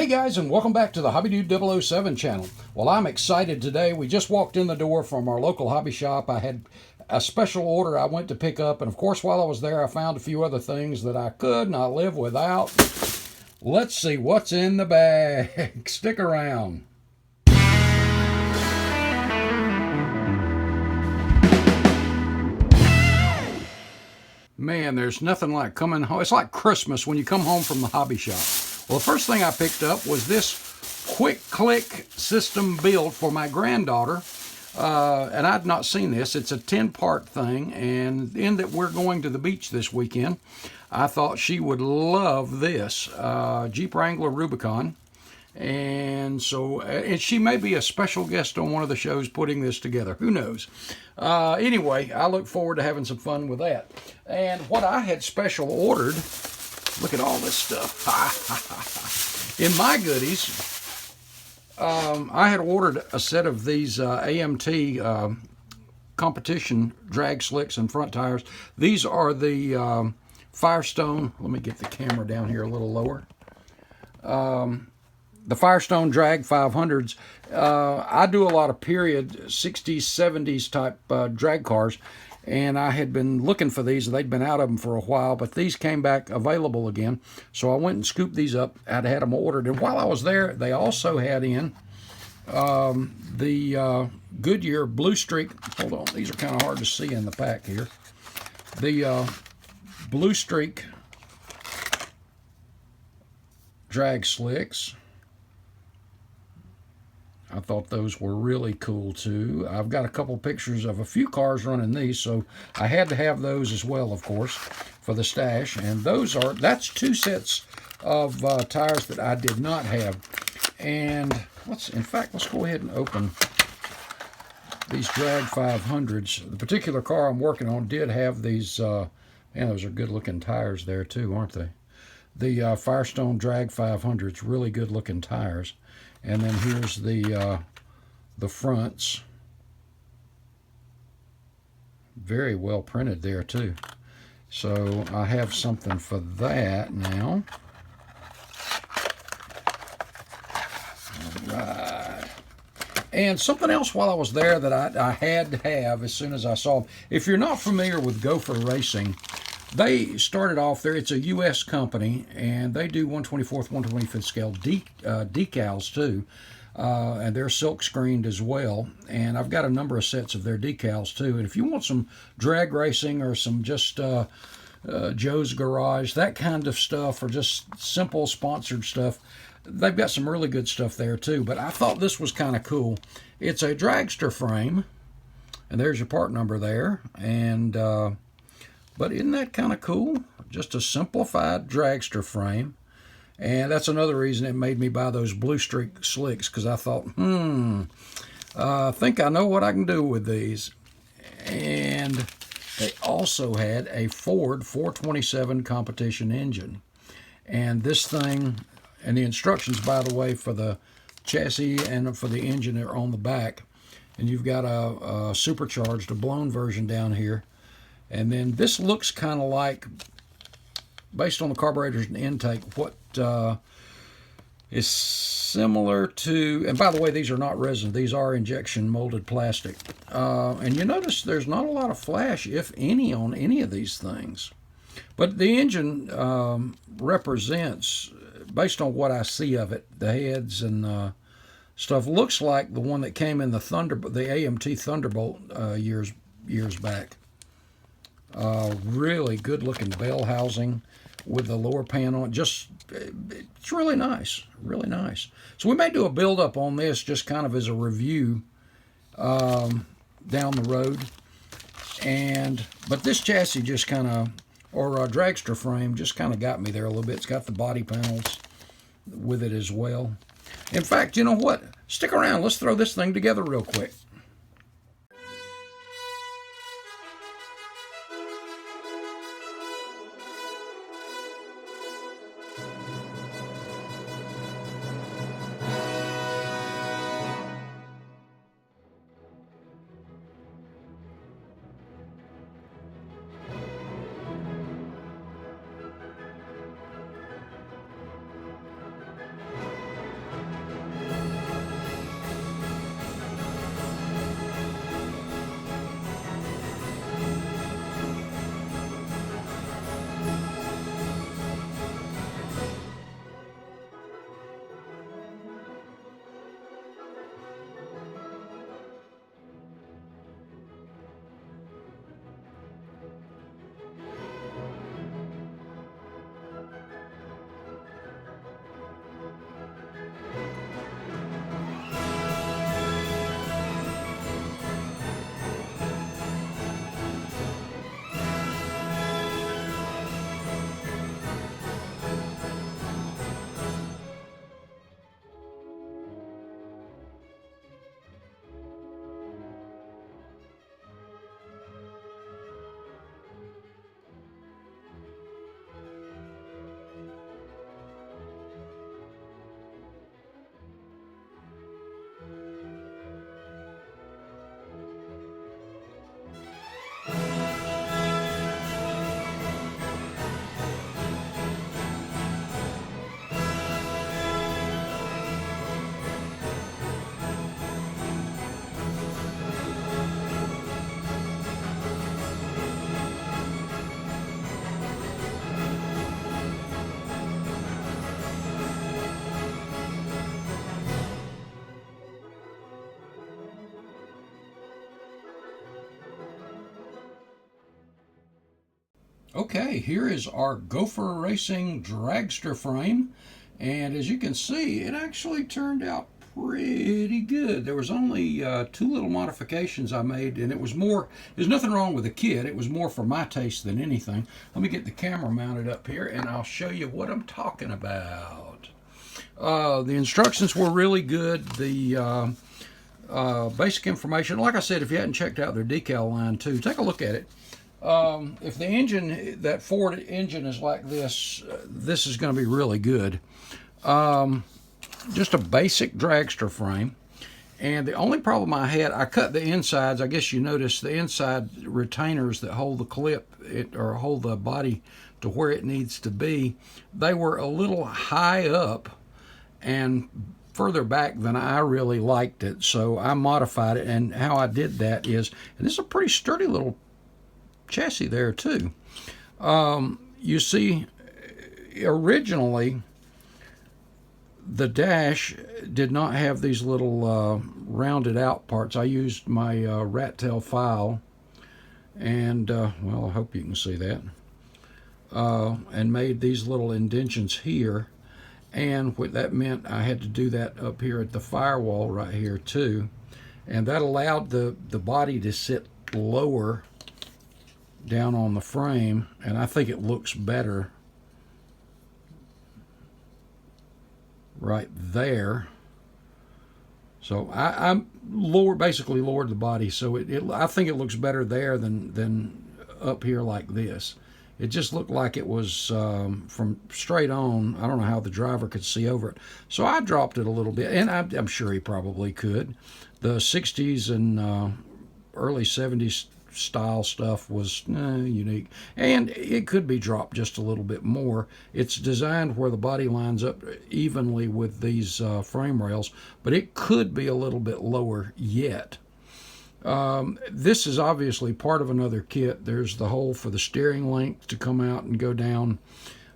Hey guys, and welcome back to the Hobby Dude 007 channel. Well, I'm excited today. We just walked in the door from our local hobby shop. I had a special order I went to pick up, and of course while I was there I found a few other things that I could not live without. Let's see what's in the bag. Stick around. Man, there's nothing like coming home. It's like Christmas when you come home from the hobby shop. Well, the first thing I picked up was this quick click system build for my granddaughter. And I'd not seen this. It's a 10-part thing, and in that we're going to the beach this weekend, I thought she would love this Jeep Wrangler Rubicon. And so and she may be a special guest on one of the shows putting this together. Who knows? Anyway, I look forward to having some fun with that. And what I had special ordered, look at all this stuff. In my goodies, I had ordered a set of these AMT competition drag slicks and front tires. These are the Firestone. Let me get the camera down here a little lower. The Firestone Drag 500s. I do a lot of period 60s, 70s type drag cars, and I had been looking for these. They'd been out of them for a while, but these came back available again. So I went and scooped these up. I'd had them ordered, and while I was there, they also had in the Goodyear Blue Streak. Hold on, these are kind of hard to see in the pack here. The Blue Streak drag slicks. I thought those were really cool too. I've got a couple pictures of a few cars running these, so I had to have those as well, of course, for the stash. And that's two sets of tires that I did not have. And let's go ahead and open these Drag 500s. The particular car I'm working on did have these, man, those are good looking tires there too, aren't they? The Firestone Drag 500s, really good looking tires. And then here's the fronts. Very well printed there too. So I have something for that now. All right. And something else while I was there that I had to have as soon as I saw them. If you're not familiar with Gopher Racing, they started off there. It's a U.S. company, and they do 1/24th, 1/25th scale decals too, and they're silk screened as well. And I've got a number of sets of their decals too. And if you want some drag racing or some just Joe's Garage, that kind of stuff, or just simple sponsored stuff, they've got some really good stuff there too. But I thought this was kind of cool. It's a dragster frame, and there's your part number there, and but isn't that kind of cool? Just a simplified dragster frame. And that's another reason it made me buy those Blue Streak slicks, because I thought, I think I know what I can do with these. And they also had a Ford 427 competition engine. And this thing, and the instructions, by the way, for the chassis and for the engine are on the back. And you've got a supercharged, a blown version down here. And then this looks kind of like, based on the carburetors and intake, what is similar to, and by the way, these are not resin, these are injection molded plastic. And you notice there's not a lot of flash, if any, on any of these things. But the engine represents, based on what I see of it, the heads and stuff, looks like the one that came in the AMT Thunderbolt years back. Really good looking bell housing with the lower panel. It's really nice, really nice. So we may do a build up on this just kind of as a review down the road. But this chassis just kind of, or dragster frame, just kind of got me there a little bit. It's got the body panels with it as well. In fact, you know what? Stick around. Let's throw this thing together real quick. Okay, here is our Gopher Racing dragster frame, and as you can see, it actually turned out pretty good. There was only 2 little modifications I made, and it was more, there's nothing wrong with the kit, it was more for my taste than anything. Let me get the camera mounted up here and I'll show you what I'm talking about. The instructions were really good. The basic information, like I said, if you hadn't checked out their decal line too, take a look at it. If the engine, that Ford engine is like this, this is going to be really good. Just a basic dragster frame. And the only problem I had, I cut the insides. I guess you noticed the inside retainers that hold the clip or hold the body to where it needs to be. They were a little high up and further back than I really liked it. So I modified it, and how I did that is, and this is a pretty sturdy little chassis there too. You see, originally the dash did not have these little rounded out parts. I used my rat tail file, and well, I hope you can see that, and made these little indentions here, and what that meant, I had to do that up here at the firewall right here too, and that allowed the body to sit lower down on the frame, and I think it looks better right there. So I basically lowered the body, so I think it looks better there than up here like this. It just looked like it was from straight on. I don't know how the driver could see over it, so I dropped it a little bit, and I'm sure he probably could. The 60s and early 70s style stuff was unique, and it could be dropped just a little bit more. It's designed where the body lines up evenly with these frame rails, but it could be a little bit lower yet. This is obviously part of another kit. There's the hole for the steering link to come out and go down.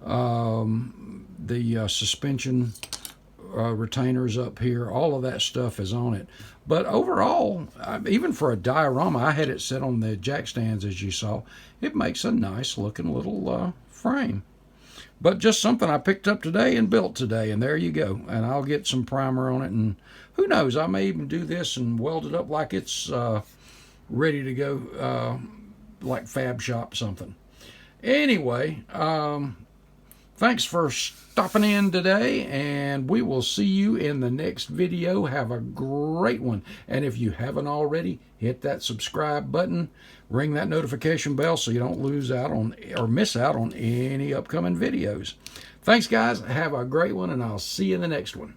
The suspension retainers up here, all of that stuff is on it. But overall, even for a diorama, I had it set on the jack stands, as you saw. It makes a nice looking little frame. But just something I picked up today and built today, and there you go. And I'll get some primer on it, and who knows, I may even do this and weld it up like it's ready to go, like Fab Shop something. Anyway, thanks for stopping in today, and we will see you in the next video. Have a great one. And if you haven't already, hit that subscribe button, ring that notification bell so you don't lose out on or miss out on any upcoming videos. Thanks, guys. Have a great one, and I'll see you in the next one.